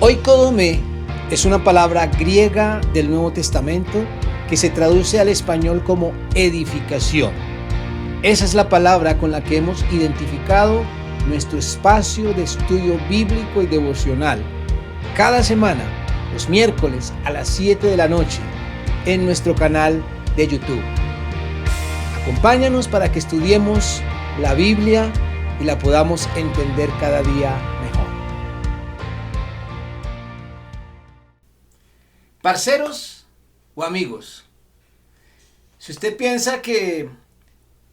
Oikodome es una palabra griega del Nuevo Testamento que se traduce al español como edificación. Esa es la palabra con la que hemos identificado nuestro espacio de estudio bíblico y devocional. Cada semana, los miércoles a las 7 de la noche, en nuestro canal de YouTube. Acompáñanos para que estudiemos la Biblia y la podamos entender cada día mejor. Parceros o amigos, si usted piensa que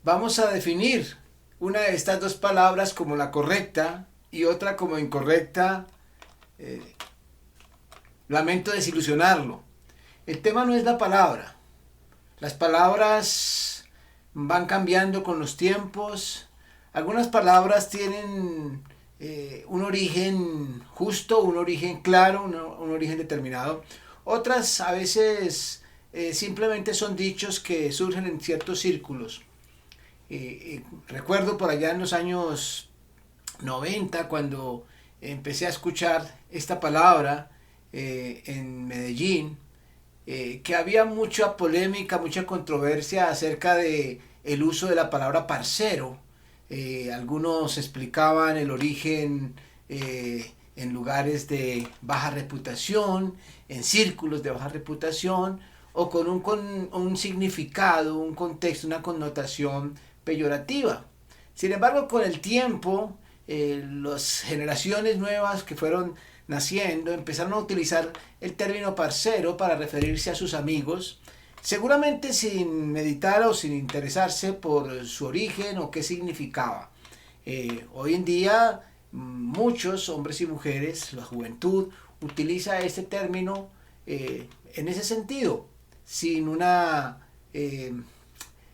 vamos a definir una de estas dos palabras como la correcta y otra como incorrecta, lamento desilusionarlo. El tema no es la palabra. Las palabras van cambiando con los tiempos. Algunas palabras tienen un origen justo, un origen claro, un origen determinado. Otras a veces simplemente son dichos que surgen en ciertos círculos. Recuerdo por allá en los años 90 cuando empecé a escuchar esta palabra en Medellín, que había mucha polémica, mucha controversia acerca de el uso de la palabra parcero. Algunos explicaban el origen en lugares de baja reputación, en círculos de baja reputación, o con un significado, un contexto, una connotación peyorativa. Sin embargo, con el tiempo, las generaciones nuevas que fueron naciendo empezaron a utilizar el término parcero para referirse a sus amigos, seguramente sin meditar o sin interesarse por su origen o qué significaba. Hoy en día muchos hombres y mujeres, la juventud, utiliza este término en ese sentido, sin una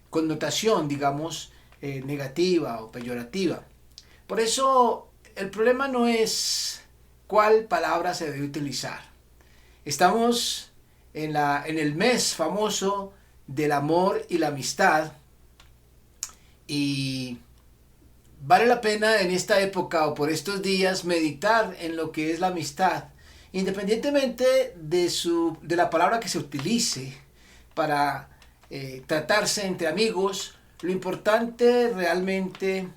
connotación, digamos, negativa o peyorativa. Por eso el problema no es cuál palabra se debe utilizar. Estamos en el mes famoso del amor y la amistad, y vale la pena en esta época o por estos días meditar en lo que es la amistad, independientemente de la palabra que se utilice para tratarse entre amigos. Lo importante realmente,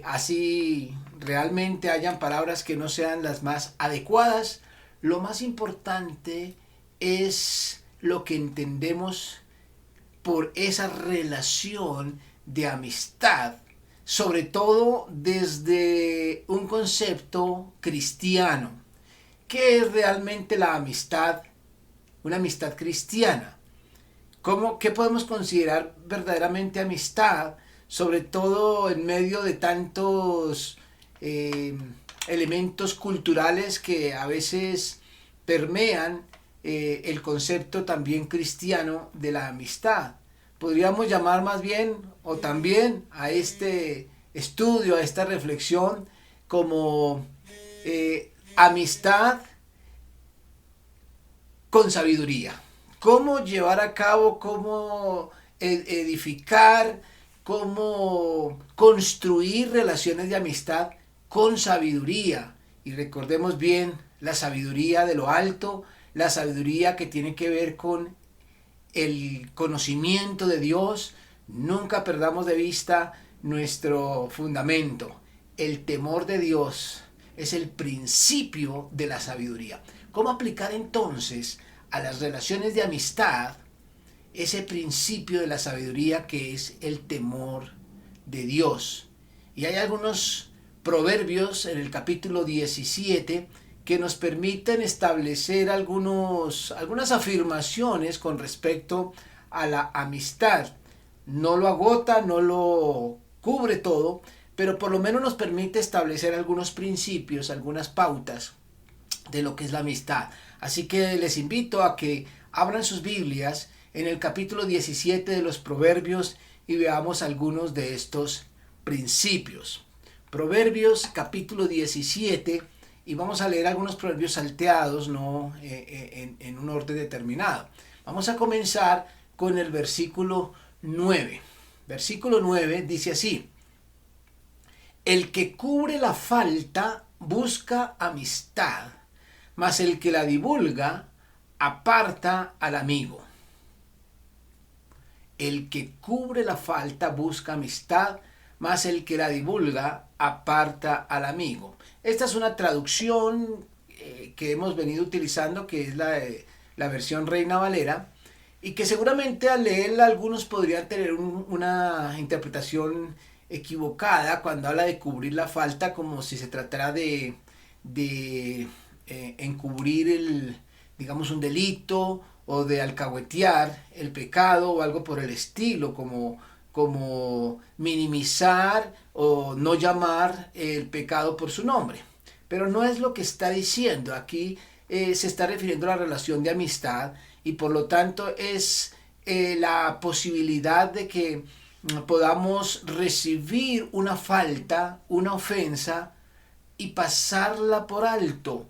así realmente hayan palabras que no sean las más adecuadas, lo más importante es lo que entendemos por esa relación de amistad, sobre todo desde un concepto cristiano. ¿Qué es realmente la amistad? Una amistad cristiana. ¿Qué podemos considerar verdaderamente amistad? Sobre todo en medio de tantos elementos culturales que a veces permean el concepto también cristiano de la amistad. Podríamos llamar más bien, o también a este estudio, a esta reflexión, como amistad con sabiduría. Cómo llevar a cabo, cómo edificar, cómo construir relaciones de amistad con sabiduría. Y recordemos bien la sabiduría de lo alto, la sabiduría que tiene que ver con el conocimiento de Dios. Nunca perdamos de vista nuestro fundamento. El temor de Dios es el principio de la sabiduría. ¿Cómo aplicar entonces a las relaciones de amistad ese principio de la sabiduría que es el temor de Dios? Y hay algunos proverbios en el capítulo 17 que nos permiten establecer algunas afirmaciones con respecto a la amistad. No lo agota, no lo cubre todo, pero por lo menos nos permite establecer algunos principios, algunas pautas de lo que es la amistad. Así que les invito a que abran sus Biblias en el capítulo 17 de los Proverbios y veamos algunos de estos principios. Proverbios capítulo 17, y vamos a leer algunos proverbios salteados, no en un orden determinado. Vamos a comenzar con el versículo 9. Versículo 9 dice así: el que cubre la falta busca amistad, mas el que la divulga aparta al amigo. El que cubre la falta busca amistad, mas el que la divulga aparta al amigo. Esta es una traducción que hemos venido utilizando, que es la versión Reina Valera, y que seguramente al leerla algunos podrían tener una interpretación equivocada cuando habla de cubrir la falta, como si se tratara de encubrir digamos, un delito, o de alcahuetear el pecado o algo por el estilo, como minimizar o no llamar el pecado por su nombre. Pero no es lo que está diciendo. Aquí se está refiriendo a la relación de amistad, y por lo tanto es la posibilidad de que podamos recibir una falta, una ofensa, y pasarla por alto.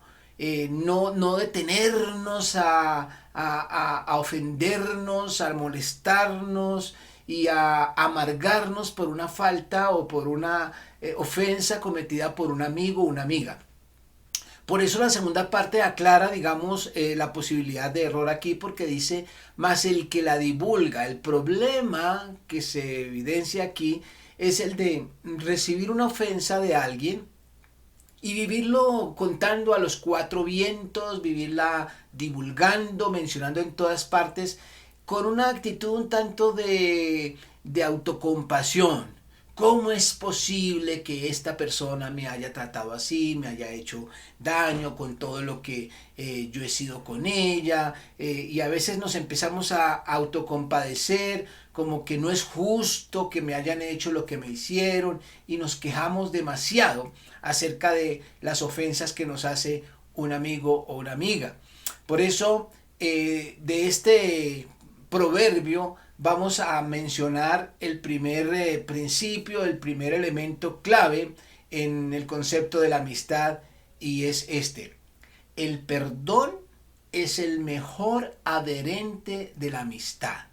No detenernos a ofendernos, a molestarnos y a amargarnos por una falta o por una ofensa cometida por un amigo o una amiga. Por eso la segunda parte aclara, digamos, la posibilidad de error aquí, porque dice, más el que la divulga. El problema que se evidencia aquí es el de recibir una ofensa de alguien y vivirlo contando a los cuatro vientos, vivirla divulgando, mencionando en todas partes, con una actitud un tanto de autocompasión. ¿Cómo es posible que esta persona me haya tratado así, me haya hecho daño con todo lo que yo he sido con ella? Y a veces nos empezamos a autocompadecer, como que no es justo que me hayan hecho lo que me hicieron, y nos quejamos demasiado acerca de las ofensas que nos hace un amigo o una amiga. Por eso, de este proverbio vamos a mencionar el primer principio, el primer elemento clave en el concepto de la amistad, y es este: el perdón es el mejor adherente de la amistad.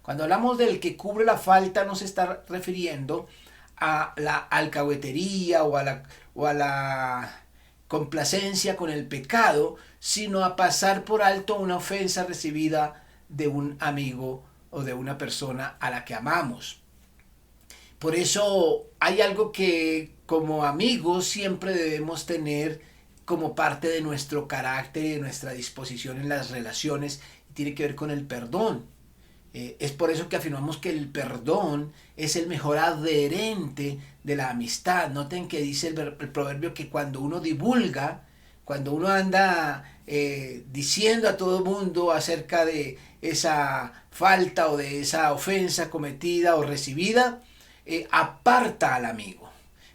Cuando hablamos del que cubre la falta, no se está refiriendo a la alcahuetería o a la complacencia con el pecado, sino a pasar por alto una ofensa recibida de un amigo o de una persona a la que amamos. Por eso hay algo que como amigos siempre debemos tener como parte de nuestro carácter y de nuestra disposición en las relaciones, y tiene que ver con el perdón. Es por eso que afirmamos que el perdón es el mejor adherente de la amistad. Noten que dice el proverbio que cuando uno divulga, cuando uno anda diciendo a todo el mundo acerca de esa falta o de esa ofensa cometida o recibida, aparta al amigo.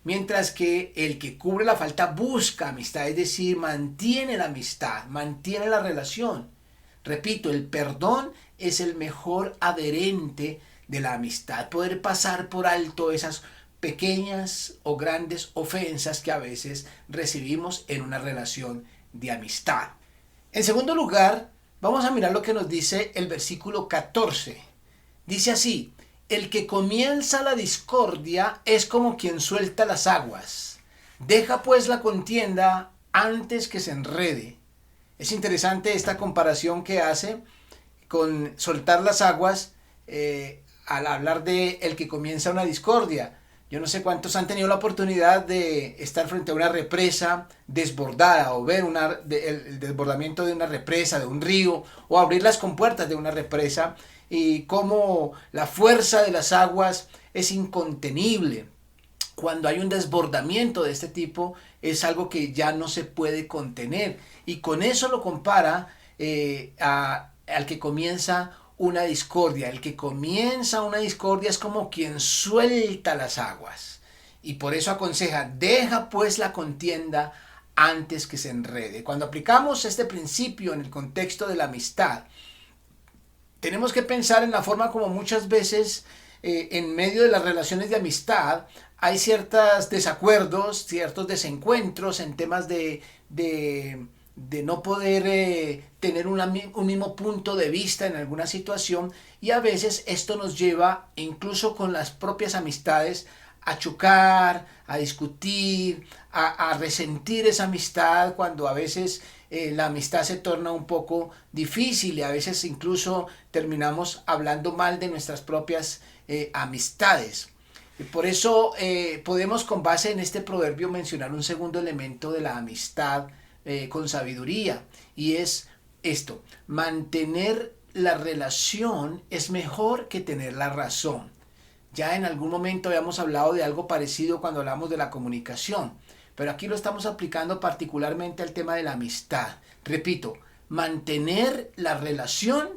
Mientras que el que cubre la falta busca amistad, es decir, mantiene la amistad, mantiene la relación. Repito, el perdón es el mejor adherente de la amistad. Poder pasar por alto esas pequeñas o grandes ofensas que a veces recibimos en una relación de amistad. En segundo lugar, vamos a mirar lo que nos dice el versículo 14. Dice así: el que comienza la discordia es como quien suelta las aguas. Deja pues la contienda antes que se enrede. Es interesante esta comparación que hace con soltar las aguas al hablar de el que comienza una discordia. Yo no sé cuántos han tenido la oportunidad de estar frente a una represa desbordada, o ver el desbordamiento de una represa, de un río, o abrir las compuertas de una represa, y cómo la fuerza de las aguas es incontenible. Cuando hay un desbordamiento de este tipo, es algo que ya no se puede contener. Y con eso lo compara al que comienza una discordia. El que comienza una discordia es como quien suelta las aguas. Y por eso aconseja: deja pues la contienda antes que se enrede. Cuando aplicamos este principio en el contexto de la amistad, tenemos que pensar en la forma como muchas veces en medio de las relaciones de amistad hay ciertos desacuerdos, ciertos desencuentros en temas de no poder tener un mismo punto de vista en alguna situación, y a veces esto nos lleva, incluso con las propias amistades, a chocar, a discutir, a resentir esa amistad, cuando a veces la amistad se torna un poco difícil y a veces incluso terminamos hablando mal de nuestras propias amistades. Y por eso podemos con base en este proverbio mencionar un segundo elemento de la amistad con sabiduría, y es esto: mantener la relación es mejor que tener la razón. Ya en algún momento habíamos hablado de algo parecido cuando hablamos de la comunicación, pero aquí lo estamos aplicando particularmente al tema de la amistad. Repito, mantener la relación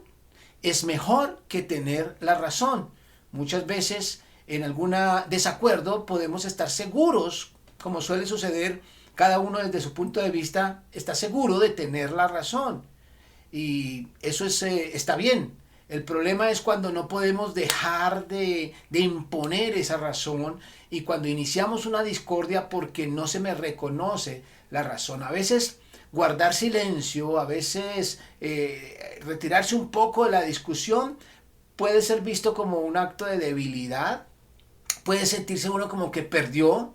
es mejor que tener la razón. Muchas veces en algún desacuerdo podemos estar seguros, como suele suceder, cada uno desde su punto de vista está seguro de tener la razón. Y eso está bien. El problema es cuando no podemos dejar de imponer esa razón y cuando iniciamos una discordia porque no se me reconoce la razón. A veces guardar silencio, a veces retirarse un poco de la discusión puede ser visto como un acto de debilidad, puede sentirse uno como que perdió.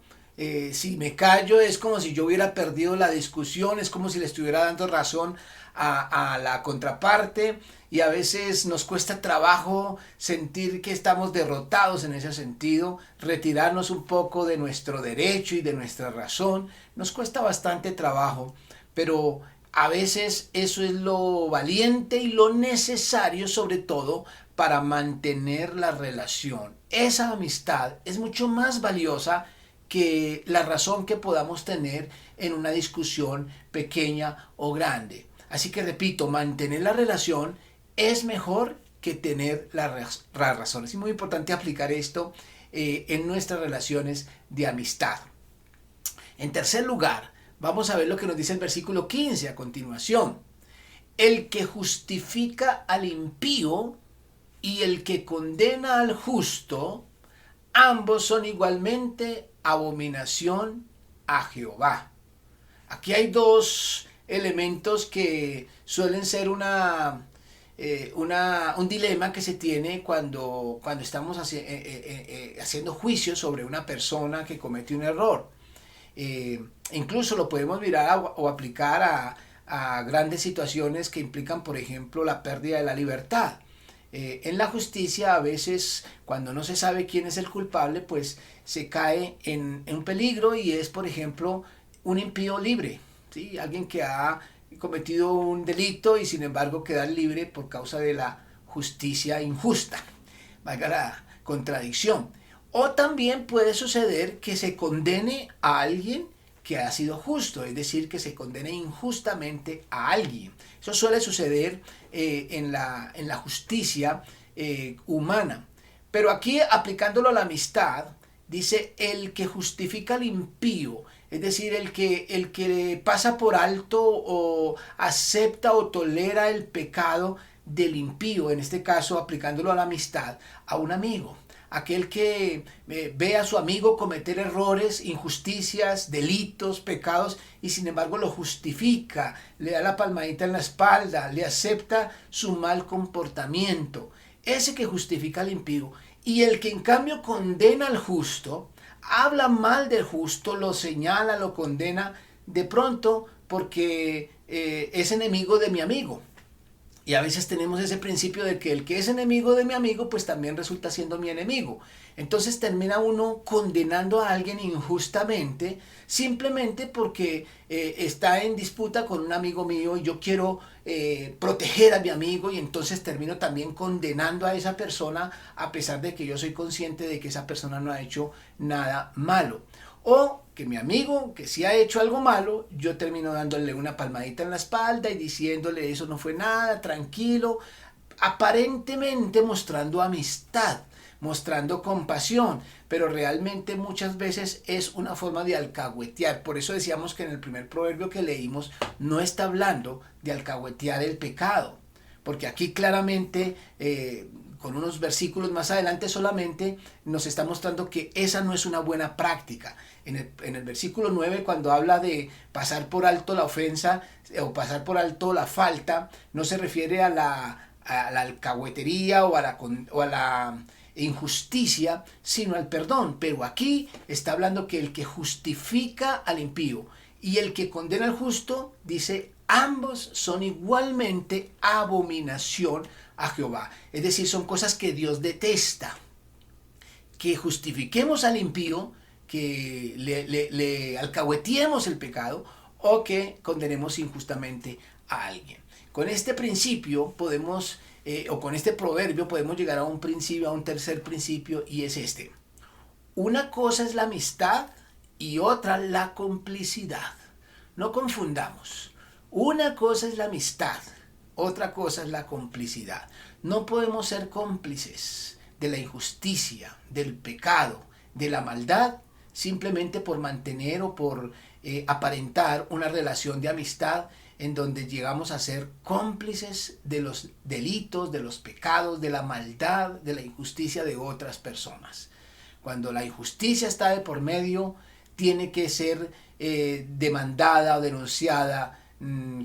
Si me callo es como si yo hubiera perdido la discusión, es como si le estuviera dando razón a la contraparte, y a veces nos cuesta trabajo sentir que estamos derrotados en ese sentido, retirarnos un poco de nuestro derecho y de nuestra razón, nos cuesta bastante trabajo, pero a veces eso es lo valiente y lo necesario, sobre todo para mantener la relación. Esa amistad es mucho más valiosa que la razón que podamos tener en una discusión pequeña o grande. Así que repito, mantener la relación es mejor que tener la razón. Es muy importante aplicar esto en nuestras relaciones de amistad. En tercer lugar, vamos a ver lo que nos dice el versículo 15 a continuación. El que justifica al impío y el que condena al justo, ambos son igualmente abominación a Jehová. Aquí hay dos elementos que suelen ser un dilema que se tiene cuando estamos haciendo juicios sobre una persona que comete un error. Incluso lo podemos mirar o aplicar a grandes situaciones que implican, por ejemplo, la pérdida de la libertad. En la justicia, a veces, cuando no se sabe quién es el culpable, pues se cae en un peligro, y es, por ejemplo, un impío libre, ¿sí? Alguien que ha cometido un delito y sin embargo queda libre por causa de la justicia injusta, valga la contradicción. O también puede suceder que se condene a alguien que ha sido justo, es decir, que se condene injustamente a alguien. Eso suele suceder en la justicia humana. Pero aquí, aplicándolo a la amistad, dice: el que justifica al impío, es decir, el que pasa por alto o acepta o tolera el pecado del impío, en este caso aplicándolo a la amistad, a un amigo. Aquel que ve a su amigo cometer errores, injusticias, delitos, pecados, y sin embargo lo justifica, le da la palmadita en la espalda, le acepta su mal comportamiento. Ese que justifica al impío. Y el que en cambio condena al justo, habla mal del justo, lo señala, lo condena, de pronto porque es enemigo de mi amigo. Y a veces tenemos ese principio de que el que es enemigo de mi amigo, pues también resulta siendo mi enemigo. Entonces termina uno condenando a alguien injustamente, simplemente porque está en disputa con un amigo mío y yo quiero proteger a mi amigo, y entonces termino también condenando a esa persona, a pesar de que yo soy consciente de que esa persona no ha hecho nada malo. O que mi amigo, que sí ha hecho algo malo, yo termino dándole una palmadita en la espalda y diciéndole: eso no fue nada, tranquilo, aparentemente mostrando amistad, mostrando compasión, pero realmente muchas veces es una forma de alcahuetear. Por eso decíamos que en el primer proverbio que leímos no está hablando de alcahuetear el pecado, porque aquí claramente con unos versículos más adelante solamente nos está mostrando que esa no es una buena práctica. En el versículo 9, cuando habla de pasar por alto la ofensa o pasar por alto la falta, no se refiere a la alcahuetería o a la injusticia, sino al perdón. Pero aquí está hablando que el que justifica al impío y el que condena al justo, dice: ambos son igualmente abominación a Jehová. Es decir, son cosas que Dios detesta. Que justifiquemos al impío, que le alcahuetiemos el pecado o que condenemos injustamente a alguien. Con este principio podemos, o con este proverbio podemos llegar a un principio, a un tercer principio, y es este. Una cosa es la amistad y otra la complicidad. No confundamos. Una cosa es la amistad, otra cosa es la complicidad. No podemos ser cómplices de la injusticia, del pecado, de la maldad, simplemente por mantener o por aparentar una relación de amistad en donde llegamos a ser cómplices de los delitos, de los pecados, de la maldad, de la injusticia de otras personas. Cuando la injusticia está de por medio, tiene que ser demandada o denunciada,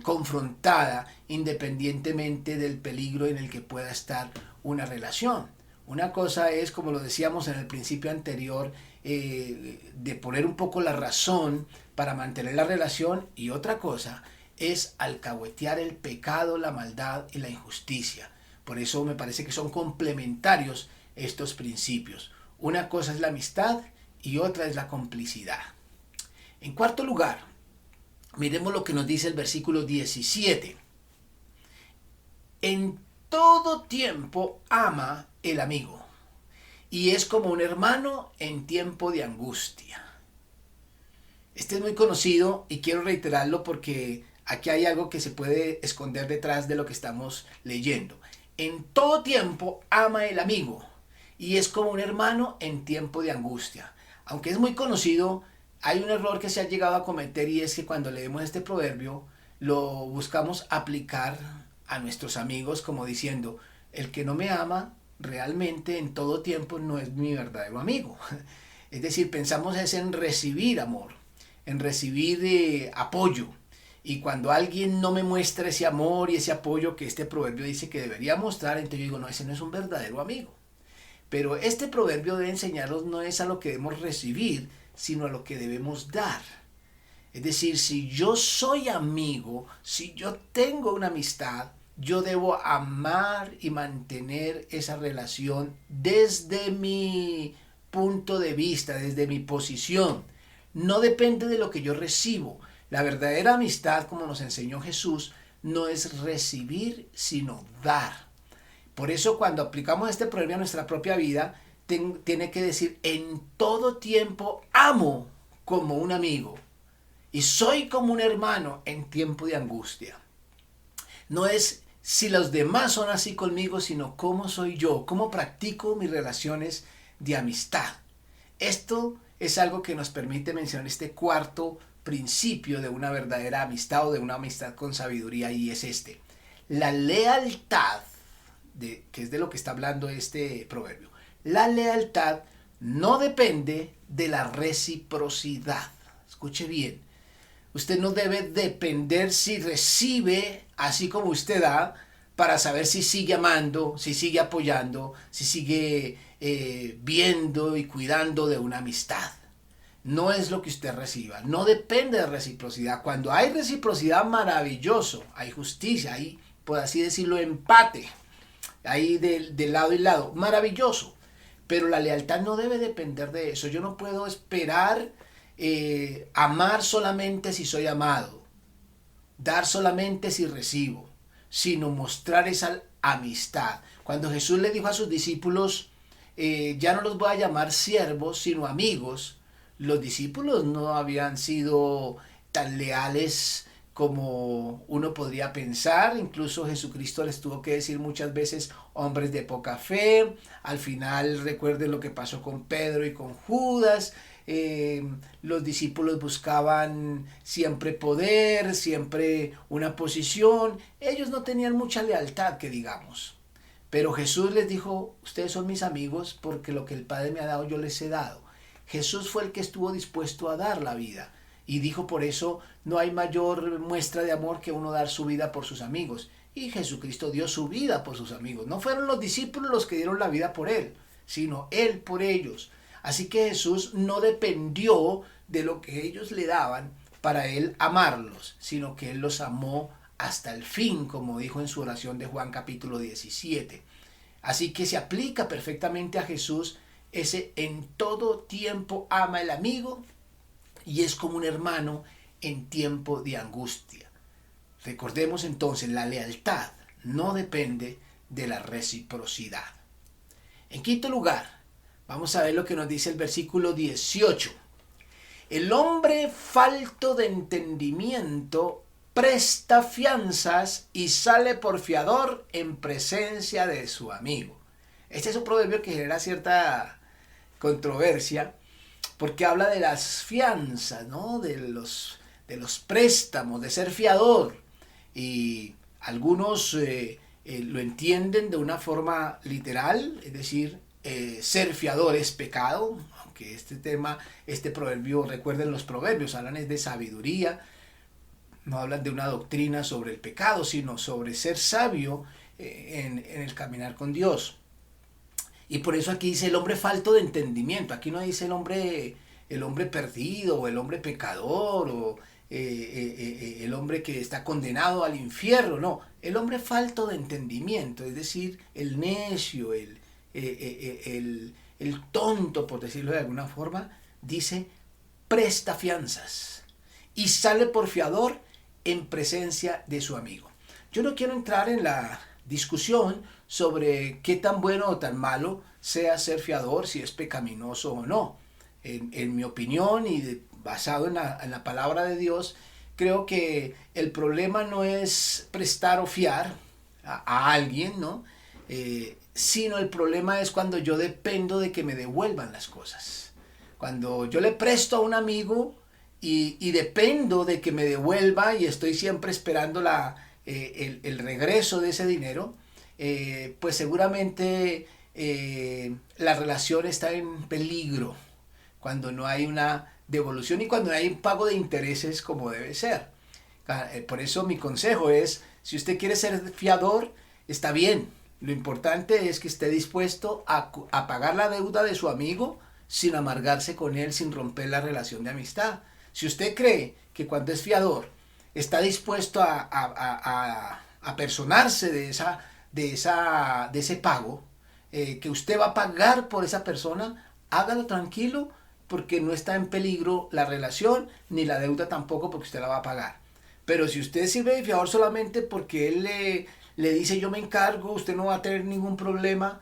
confrontada, independientemente del peligro en el que pueda estar una relación. Una cosa es, como lo decíamos en el principio anterior, de poner un poco la razón para mantener la relación, y otra cosa es alcahuetear el pecado, la maldad y la injusticia. Por eso me parece que son complementarios estos principios. Una cosa es la amistad y otra es la complicidad. En cuarto lugar, miremos lo que nos dice el versículo 17. En todo tiempo ama el amigo, y es como un hermano en tiempo de angustia. Este es muy conocido y quiero reiterarlo porque aquí hay algo que se puede esconder detrás de lo que estamos leyendo. En todo tiempo ama el amigo, y es como un hermano en tiempo de angustia. Aunque es muy conocido, hay un error que se ha llegado a cometer, y es que cuando leemos este proverbio lo buscamos aplicar a nuestros amigos como diciendo: el que no me ama realmente en todo tiempo no es mi verdadero amigo. Es decir, pensamos es en recibir amor, en recibir apoyo. Y cuando alguien no me muestra ese amor y ese apoyo que este proverbio dice que debería mostrar, entonces yo digo: no, ese no es un verdadero amigo. Pero este proverbio debe enseñarnos no es a lo que debemos recibir, sino a lo que debemos dar. Es decir, si yo soy amigo, si yo tengo una amistad, yo debo amar y mantener esa relación desde mi punto de vista, desde mi posición. No depende de lo que yo recibo. La verdadera amistad, como nos enseñó Jesús, no es recibir, sino dar. Por eso cuando aplicamos este proverbio a nuestra propia vida, tiene que decir: en todo tiempo amo como un amigo y soy como un hermano en tiempo de angustia. No es si los demás son así conmigo, sino cómo soy yo, cómo practico mis relaciones de amistad. Esto es algo que nos permite mencionar este cuarto principio de una verdadera amistad o de una amistad con sabiduría, y es este: la lealtad, que es de lo que está hablando este proverbio. La lealtad no depende de la reciprocidad. Escuche bien. Usted no debe depender si recibe así como usted da para saber si sigue amando, si sigue apoyando, si sigue viendo y cuidando de una amistad. No es lo que usted reciba, no depende de reciprocidad. Cuando hay reciprocidad, maravilloso, hay justicia, hay, por así decirlo, empate, ahí de lado y lado, maravilloso. Pero la lealtad no debe depender de eso. Yo no puedo esperar amar solamente si soy amado, dar solamente si recibo, sino mostrar esa amistad. Cuando Jesús le dijo a sus discípulos: ya no los voy a llamar siervos, sino amigos, los discípulos no habían sido tan leales como uno podría pensar. Incluso Jesucristo les tuvo que decir muchas veces: hombres de poca fe. Al final recuerden lo que pasó con Pedro y con Judas. Los discípulos buscaban siempre poder, siempre una posición. Ellos no tenían mucha lealtad, que digamos. Pero Jesús les dijo: ustedes son mis amigos porque lo que el Padre me ha dado yo les he dado. Jesús fue el que estuvo dispuesto a dar la vida. Y dijo: por eso no hay mayor muestra de amor que uno dar su vida por sus amigos. Y Jesucristo dio su vida por sus amigos. No fueron los discípulos los que dieron la vida por él, sino él por ellos. Así que Jesús no dependió de lo que ellos le daban para Él amarlos, sino que Él los amó hasta el fin, como dijo en su oración de Juan capítulo 17. Así que se aplica perfectamente a Jesús ese en todo tiempo ama el amigo y es como un hermano en tiempo de angustia. Recordemos entonces, la lealtad no depende de la reciprocidad. En quinto lugar, vamos a ver lo que nos dice el versículo 18. El hombre falto de entendimiento presta fianzas y sale por fiador en presencia de su amigo. Este es un proverbio que genera cierta controversia porque habla de las fianzas, ¿no? de los préstamos, de ser fiador. Y algunos lo entienden de una forma literal, es decir, ser fiador es pecado, aunque este proverbio, recuerden los proverbios, hablan es de sabiduría, no hablan de una doctrina sobre el pecado, sino sobre ser sabio en el caminar con Dios. Y por eso aquí dice el hombre falto de entendimiento, aquí no dice el hombre perdido o el hombre pecador o el hombre que está condenado al infierno, no, el hombre falto de entendimiento, es decir, el necio, el tonto, por decirlo de alguna forma, dice, presta fianzas y sale por fiador en presencia de su amigo. Yo no quiero entrar en la discusión sobre qué tan bueno o tan malo sea ser fiador, si es pecaminoso o no. En mi opinión y basado en la palabra de Dios, creo que el problema no es prestar o fiar a alguien, ¿no? Sino el problema es cuando yo dependo de que me devuelvan las cosas. Cuando yo le presto a un amigo y dependo de que me devuelva y estoy siempre esperando el regreso de ese dinero, pues seguramente la relación está en peligro cuando no hay una devolución y cuando no hay un pago de intereses como debe ser. Por eso mi consejo es, si usted quiere ser fiador, está bien. Lo importante es que esté dispuesto a pagar la deuda de su amigo sin amargarse con él, sin romper la relación de amistad. Si usted cree que cuando es fiador está dispuesto a personarse de ese pago, que usted va a pagar por esa persona, hágalo tranquilo, porque no está en peligro la relación, ni la deuda tampoco, porque usted la va a pagar. Pero si usted sirve de fiador solamente porque él le dice yo me encargo, usted no va a tener ningún problema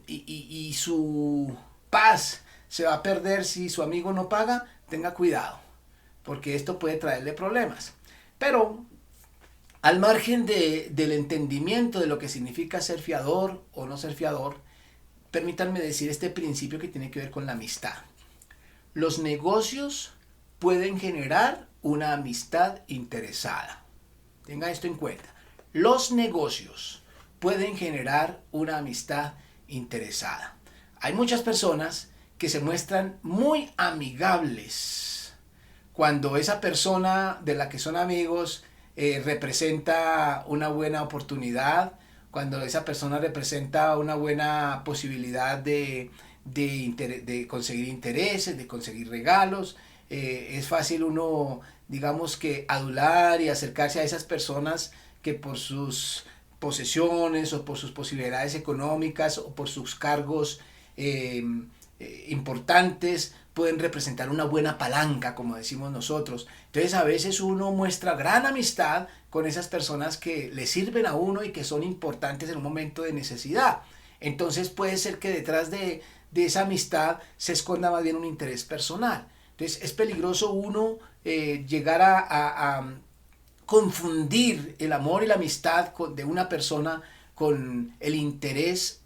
y su paz se va a perder si su amigo no paga, tenga cuidado, porque esto puede traerle problemas. Pero al margen del entendimiento de lo que significa ser fiador o no ser fiador, permítanme decir este principio que tiene que ver con la amistad. Los negocios pueden generar una amistad interesada. Tenga esto en cuenta. Los negocios pueden generar una amistad interesada. Hay muchas personas que se muestran muy amigables cuando esa persona de la que son amigos representa una buena oportunidad, cuando esa persona representa una buena posibilidad de conseguir intereses, de conseguir regalos. Es fácil uno, digamos que adular y acercarse a esas personas que por sus posesiones o por sus posibilidades económicas o por sus cargos importantes pueden representar una buena palanca, como decimos nosotros. Entonces a veces uno muestra gran amistad con esas personas que le sirven a uno y que son importantes en un momento de necesidad. Entonces puede ser que detrás de esa amistad se esconda más bien un interés personal. Entonces es peligroso uno llegar a confundir el amor y la amistad de una persona con el interés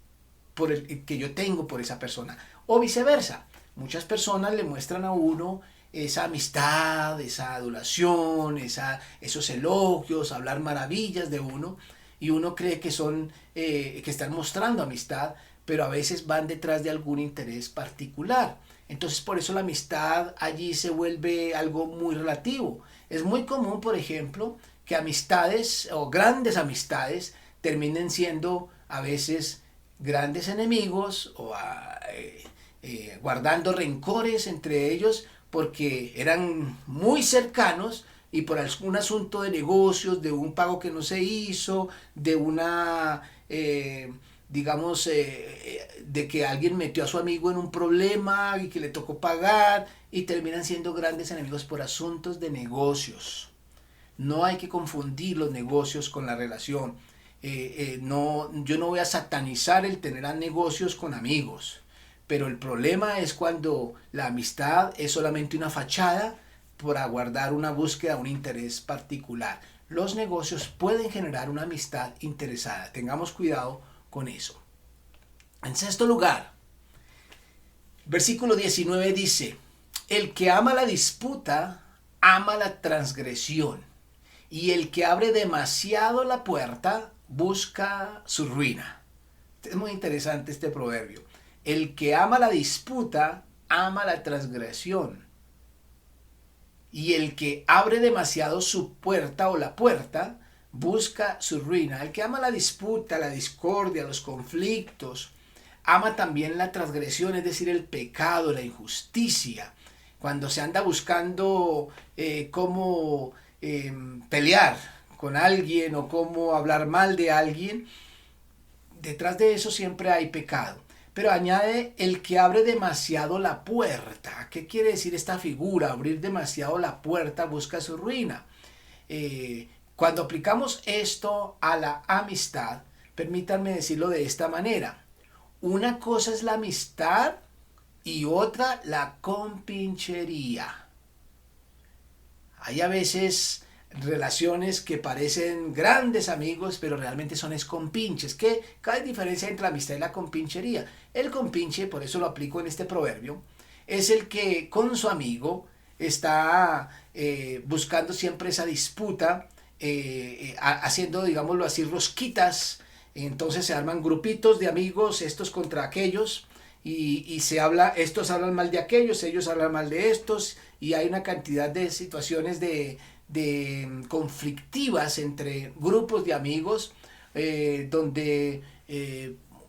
por el que yo tengo por esa persona. O viceversa. Muchas personas le muestran a uno esa amistad, esa adulación, esos elogios, hablar maravillas de uno, y uno cree que que están mostrando amistad, pero a veces van detrás de algún interés particular. Entonces por eso la amistad allí se vuelve algo muy relativo. Es muy común, por ejemplo, que amistades o grandes amistades terminen siendo a veces grandes enemigos o guardando rencores entre ellos porque eran muy cercanos y por algún asunto de negocios, de un pago que no se hizo, de una, digamos, de que alguien metió a su amigo en un problema y que le tocó pagar y terminan siendo grandes enemigos por asuntos de negocios. No hay que confundir los negocios con la relación. No, yo no voy a satanizar el tener a negocios con amigos, pero el problema es cuando la amistad es solamente una fachada para guardar una búsqueda, un interés particular. Los negocios pueden generar una amistad interesada. Tengamos cuidado con eso. En sexto lugar, versículo 19 dice, el que ama la disputa, ama la transgresión, y el que abre demasiado la puerta, busca su ruina. Es muy interesante este proverbio. El que ama la disputa, ama la transgresión. Y el que abre demasiado su puerta o la puerta, busca su ruina. El que ama la disputa, la discordia, los conflictos, ama también la transgresión, es decir, el pecado, la injusticia. Cuando se anda buscando cómo pelear con alguien o cómo hablar mal de alguien, detrás de eso siempre hay pecado. Pero añade el que abre demasiado la puerta. ¿Qué quiere decir esta figura? Abrir demasiado la puerta busca su ruina. Cuando aplicamos esto a la amistad, permítanme decirlo de esta manera. Una cosa es la amistad y otra la compinchería. Hay a veces relaciones que parecen grandes amigos, pero realmente son compinches. ¿Cuál es la diferencia entre la amistad y la compinchería? El compinche, por eso lo aplico en este proverbio, es el que con su amigo está buscando siempre esa disputa, haciendo, digámoslo así, rosquitas. Entonces se arman grupitos de amigos, estos contra aquellos, y se habla, estos hablan mal de aquellos, ellos hablan mal de estos, y hay una cantidad de situaciones de conflictivas entre grupos de amigos, donde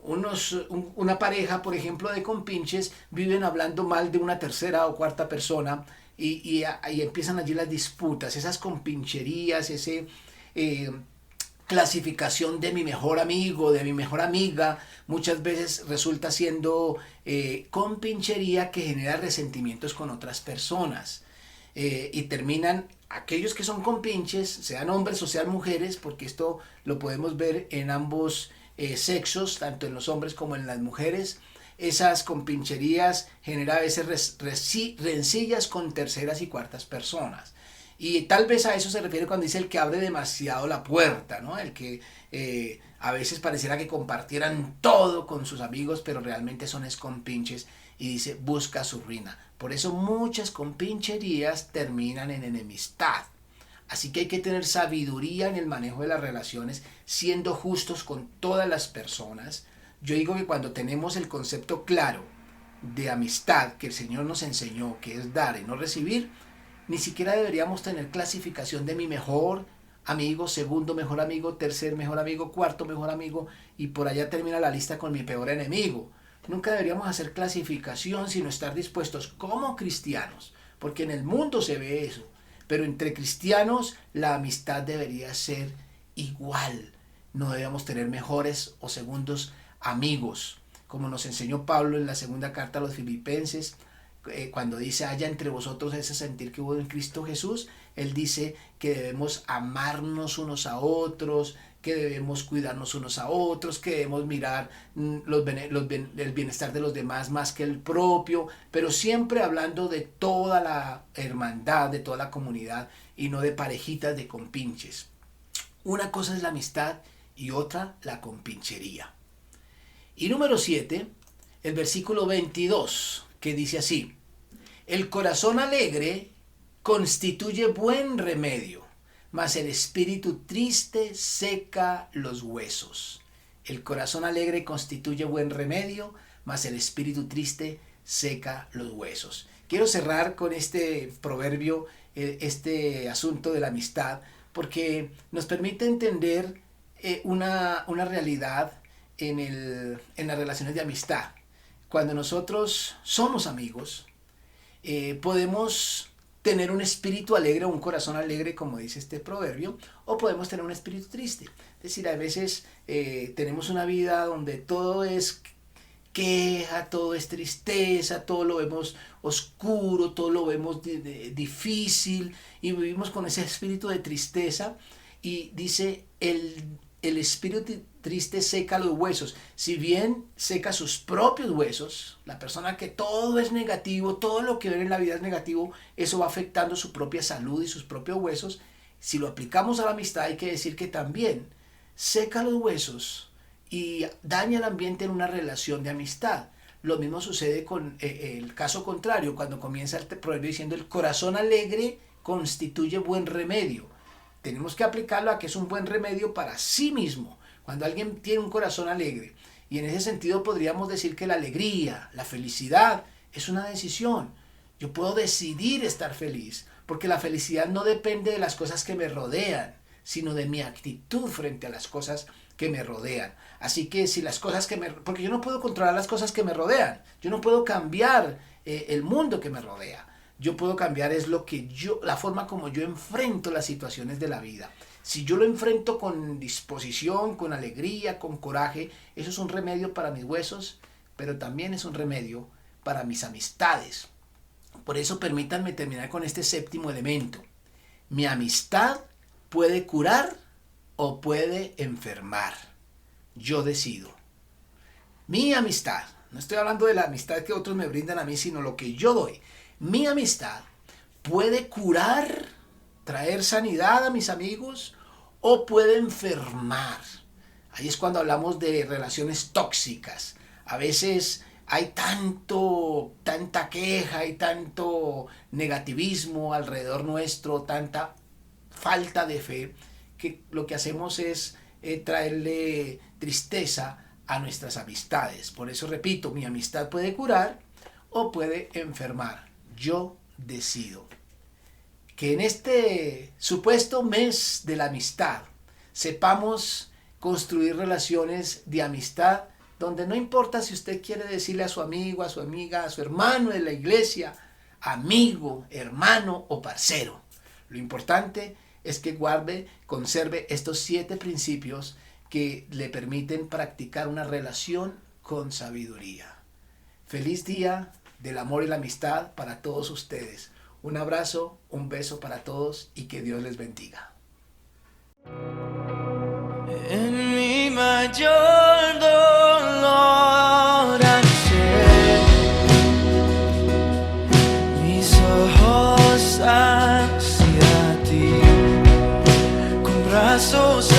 una pareja, por ejemplo, de compinches, viven hablando mal de una tercera o cuarta persona y empiezan allí las disputas, esas compincherías, ese clasificación de mi mejor amigo, de mi mejor amiga, muchas veces resulta siendo compinchería que genera resentimientos con otras personas. Y terminan aquellos que son compinches, sean hombres o sean mujeres, porque esto lo podemos ver en ambos sexos, tanto en los hombres como en las mujeres. Esas compincherías generan a veces rencillas con terceras y cuartas personas. Y tal vez a eso se refiere cuando dice el que abre demasiado la puerta, ¿no? El que a veces pareciera que compartieran todo con sus amigos, pero realmente son compinches, y dice busca su ruina. Por eso muchas compincherías terminan en enemistad. Así que hay que tener sabiduría en el manejo de las relaciones, siendo justos con todas las personas. Yo digo que cuando tenemos el concepto claro de amistad que el Señor nos enseñó, que es dar y no recibir, ni siquiera deberíamos tener clasificación de mi mejor amigo, segundo mejor amigo, tercer mejor amigo, cuarto mejor amigo, y por allá termina la lista con mi peor enemigo. Nunca deberíamos hacer clasificación, sino estar dispuestos como cristianos, porque en el mundo se ve eso, pero entre cristianos la amistad debería ser igual. No debemos tener mejores o segundos amigos, como nos enseñó Pablo en la segunda carta a los Filipenses, cuando dice haya entre vosotros ese sentir que hubo en Cristo Jesús. Él dice que debemos amarnos unos a otros, que debemos cuidarnos unos a otros, que debemos mirar el bienestar de los demás más que el propio, pero siempre hablando de toda la hermandad, de toda la comunidad, y no de parejitas de compinches. Una cosa es la amistad y otra la compinchería. Y número 7, el versículo 22, que dice así: el corazón alegre constituye buen remedio, mas el espíritu triste seca los huesos. El corazón alegre constituye buen remedio, mas el espíritu triste seca los huesos. Quiero cerrar con este proverbio, este asunto de la amistad, porque nos permite entender una realidad en las relaciones de amistad. Cuando nosotros somos amigos, Podemos tener un espíritu alegre o un corazón alegre, como dice este proverbio, o podemos tener un espíritu triste. Es decir, a veces tenemos una vida donde todo es queja, todo es tristeza, todo lo vemos oscuro, todo lo vemos difícil y vivimos con ese espíritu de tristeza. Y dice, el espíritu triste seca los huesos. Si bien seca sus propios huesos, la persona que todo es negativo, todo lo que ve en la vida es negativo, eso va afectando su propia salud y sus propios huesos. Si lo aplicamos a la amistad, hay que decir que también seca los huesos y daña el ambiente en una relación de amistad. Lo mismo sucede con el caso contrario, cuando comienza el proverbio diciendo el corazón alegre constituye buen remedio. Tenemos que aplicarlo a que es un buen remedio para sí mismo. Cuando alguien tiene un corazón alegre, y en ese sentido podríamos decir que la alegría, la felicidad, es una decisión. Yo puedo decidir estar feliz, porque la felicidad no depende de las cosas que me rodean, sino de mi actitud frente a las cosas que me rodean. Así que si las cosas porque yo no puedo controlar las cosas que me rodean, yo no puedo cambiar el mundo que me rodea. Yo puedo cambiar es la forma como yo enfrento las situaciones de la vida. Si yo lo enfrento con disposición, con alegría, con coraje, eso es un remedio para mis huesos, pero también es un remedio para mis amistades. Por eso permítanme terminar con este séptimo elemento. Mi amistad puede curar o puede enfermar. Yo decido. Mi amistad, no estoy hablando de la amistad que otros me brindan a mí, sino lo que yo doy. Mi amistad puede curar, traer sanidad a mis amigos o puede enfermar. Ahí es cuando hablamos de relaciones tóxicas. A veces hay tanta queja y tanto negativismo alrededor nuestro, tanta falta de fe, que lo que hacemos es traerle tristeza a nuestras amistades. Por eso repito, mi amistad puede curar o puede enfermar. Yo decido. Que en este supuesto mes de la amistad sepamos construir relaciones de amistad donde no importa si usted quiere decirle a su amigo, a su amiga, a su hermano de la iglesia, amigo, hermano o parcero. Lo importante es que conserve estos 7 principios que le permiten practicar una relación con sabiduría. Feliz día del amor y la amistad para todos ustedes. Un abrazo, un beso para todos y que Dios les bendiga. En mi mayor dolor al ser mis ojos hacia ti, con brazos